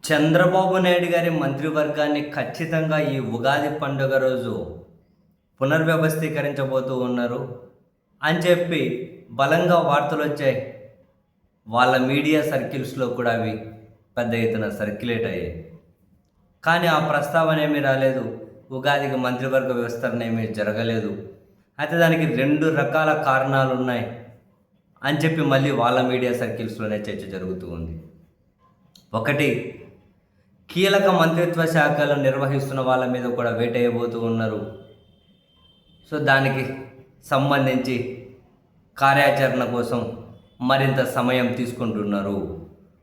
చంద్రబాబు నాయుడు గారి మంత్రివర్గాన్ని ఖచ్చితంగా ఈ ఉగాది పండుగ రోజు పునర్వ్యవస్థీకరించబోతూ ఉన్నారు అని చెప్పి బలంగా వార్తలు వచ్చాయి. వాళ్ళ మీడియా సర్కిల్స్లో కూడా అవి పెద్ద ఎత్తున సర్క్యులేట్ అయ్యాయి. కానీ ఆ ప్రస్తావన ఏమీ రాలేదు. ఉగాదికి మంత్రివర్గ విస్తరణ ఏమీ జరగలేదు. అయితే దానికి 2 రకాల కారణాలు ఉన్నాయి అని చెప్పి మళ్ళీ వాళ్ళ మీడియా సర్కిల్స్లోనే చర్చ జరుగుతూ ఉంది. ఒకటి, కీలక మంత్రిత్వ శాఖలు నిర్వహిస్తున్న వాళ్ళ మీద కూడా వేటేయబోతూ ఉన్నారు. సో దానికి సంబంధించి కార్యాచరణ కోసం మరింత సమయం తీసుకుంటున్నారు.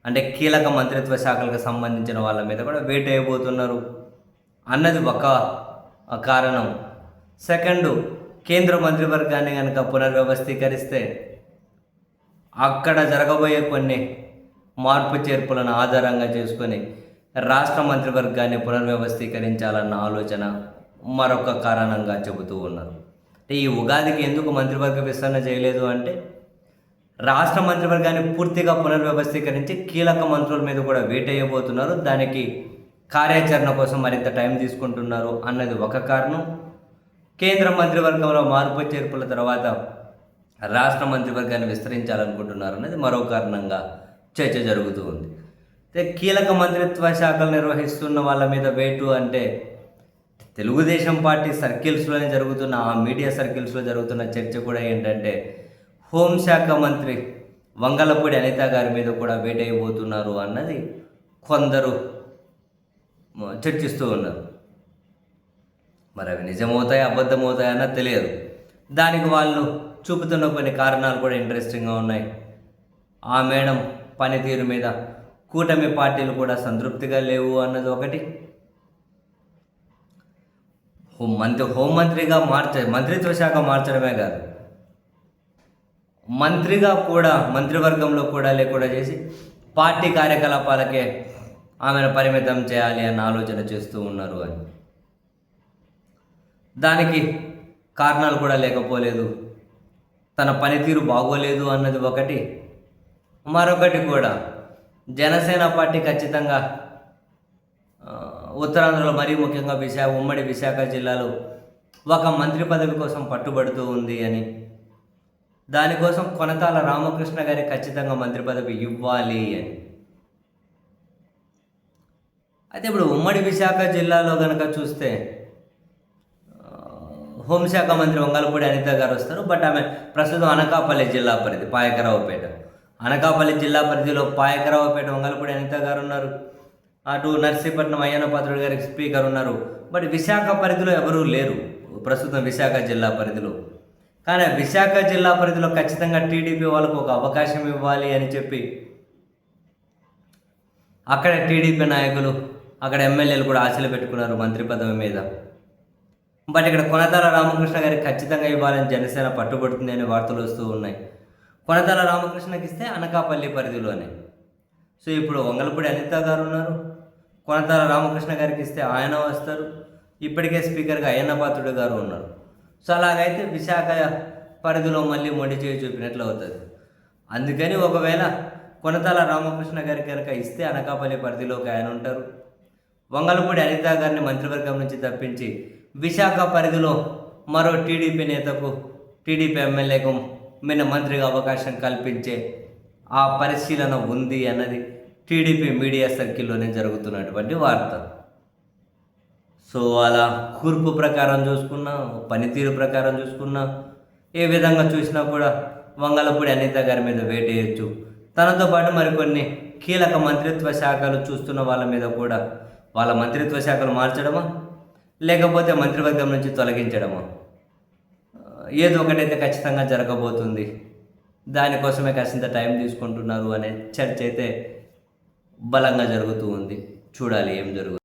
అంటే కీలక మంత్రిత్వ శాఖలకు సంబంధించిన వాళ్ళ మీద కూడా వేటేయబోతున్నారు అన్నది ఒక కారణం. సెకండు, కేంద్ర మంత్రివర్గాన్ని కనుక పునర్వ్యవస్థీకరిస్తే అక్కడ జరగబోయే కొన్ని మార్పు చేర్పులను ఆధారంగా చేసుకొని రాష్ట్ర మంత్రివర్గాన్ని పునర్వ్యవస్థీకరించాలన్న ఆలోచన మరొక కారణంగా చెబుతూ ఉన్నారు. ఈ ఉగాదికి ఎందుకు మంత్రివర్గ విస్తరణ చేయలేదు అంటే, రాష్ట్ర మంత్రివర్గాన్ని పూర్తిగా పునర్వ్యవస్థీకరించి కీలక మంత్రుల మీద కూడా వేటేయబోతున్నారు. దానికి కార్యాచరణ కోసం మరింత టైం తీసుకుంటున్నారు అన్నది ఒక కారణం. కేంద్ర మంత్రివర్గంలో మార్పు చేర్పుల తర్వాత రాష్ట్ర మంత్రివర్గాన్ని విస్తరించాలనుకుంటున్నారు అనేది మరో కారణంగా చర్చ జరుగుతూ ఉంది. కీలక మంత్రిత్వ శాఖలు నిర్వహిస్తున్న వాళ్ళ మీద వేటు అంటే, తెలుగుదేశం పార్టీ సర్కిల్స్లోనే జరుగుతున్న, ఆ మీడియా సర్కిల్స్లో జరుగుతున్న చర్చ కూడా ఏంటంటే, హోంశాఖ మంత్రి వంగలపూడి అనిత గారి మీద కూడా వేటైపోతున్నారు అన్నది కొందరు చర్చిస్తూ ఉన్నారు. మరి అవి నిజమవుతాయి అబద్ధమవుతాయి అన్నది తెలియదు. దానికి వాళ్ళు చూపుతున్న కొన్ని కారణాలు కూడా ఇంట్రెస్టింగ్గా ఉన్నాయి. ఆ మేడం పనితీరు మీద కూటమి పార్టీలు కూడా సంతృప్తిగా లేవు అన్నది ఒకటి. హోంమంత్రిగా మంత్రిత్వ శాఖ మార్చడమే కాదు, మంత్రిగా కూడా మంత్రివర్గంలో కూడా లేకుండా చేసి పార్టీ కార్యకలాపాలకే ఆమెను పరిమితం చేయాలి అన్న ఆలోచన చేస్తూ ఉన్నారు అని. దానికి కారణాలు కూడా లేకపోలేదు. తన పనితీరు బాగోలేదు అన్నది ఒకటి. మరొకటి కూడా, జనసేన పార్టీ ఖచ్చితంగా ఉత్తరాంధ్రలో మరీ ముఖ్యంగా ఉమ్మడి విశాఖ జిల్లాలో ఒక మంత్రి పదవి కోసం పట్టుబడుతూ ఉంది అని, దానికోసం కొనతాల రామకృష్ణ గారికి ఖచ్చితంగా మంత్రి పదవి ఇవ్వాలి అని. అయితే ఇప్పుడు ఉమ్మడి విశాఖ జిల్లాలో కనుక చూస్తే హోంశాఖ మంత్రి వంగలపూడి అనిత గారు వస్తారు. బట్ ఆమె ప్రస్తుతం అనకాపల్లి జిల్లా పరిధి పాయకరావుపేట, అనకాపల్లి జిల్లా పరిధిలో పాయకరావుపేట వంగలపూడి అనిత గారు ఉన్నారు. అటు నర్సీపట్నం అయ్యన్న పాత్రుడు గారికి స్పీకర్ ఉన్నారు. బట్ విశాఖ పరిధిలో ఎవరూ లేరు ప్రస్తుతం విశాఖ జిల్లా పరిధిలో. కానీ విశాఖ జిల్లా పరిధిలో ఖచ్చితంగా టీడీపీ వాళ్ళకు ఒక అవకాశం ఇవ్వాలి అని చెప్పి అక్కడ టీడీపీ నాయకులు, అక్కడ ఎమ్మెల్యేలు కూడా ఆశలు పెట్టుకున్నారు మంత్రి పదవి మీద. బట్ ఇక్కడ కొనతాల రామకృష్ణ గారికి ఖచ్చితంగా ఇవ్వాలని జనసేన పట్టుబడుతుంది అనే వార్తలు వస్తూ ఉన్నాయి. కొనతాల రామకృష్ణకి ఇస్తే అనకాపల్లి పరిధిలోనే. సో ఇప్పుడు వంగలపూడి అనిత గారు ఉన్నారు, కొనతాల రామకృష్ణ గారికి ఇస్తే ఆయన వస్తారు. ఇప్పటికే స్పీకర్గా అయ్యన్న పాత్రుడు గారు ఉన్నారు. సో అలాగైతే విశాఖ పరిధిలో మళ్ళీ మొండి చేయి చూపినట్లు అవుతుంది. అందుకని ఒకవేళ కొనతాల రామకృష్ణ గారికి కనుక ఇస్తే అనకాపల్లి పరిధిలోకి ఆయన ఉంటారు. వంగలపూడి అనిత గారిని మంత్రివర్గం నుంచి తప్పించి విశాఖ పరిధిలో మరో టీడీపీ నేతకు, టీడీపీ ఎమ్మెల్యేకు మంత్రిగా అవకాశం కల్పించే ఆ పరిశీలన ఉంది అన్నది టీడీపీ మీడియా సర్కిల్లోనే జరుగుతున్నటువంటి వార్త. సో అలా కూర్పు ప్రకారం చూసుకున్నా, పనితీరు ప్రకారం చూసుకున్నా, ఏ విధంగా చూసినా కూడా వంగలపూడి అనిత గారి మీద వేటేయచ్చు. తనతో పాటు మరికొన్ని కీలక మంత్రిత్వ శాఖలు చూస్తున్న వాళ్ళ మీద కూడా వాళ్ళ మంత్రిత్వ శాఖలు మార్చడమా లేకపోతే మంత్రివర్గం నుంచి తొలగించడమా, ఏదో ఒకటైతే ఖచ్చితంగా జరగబోతుంది. దానికోసమే కాసింత టైం తీసుకుంటున్నారు అనే చర్చ అయితే బలంగా జరుగుతూ ఉంది. చూడాలి ఏం జరుగుతుంది.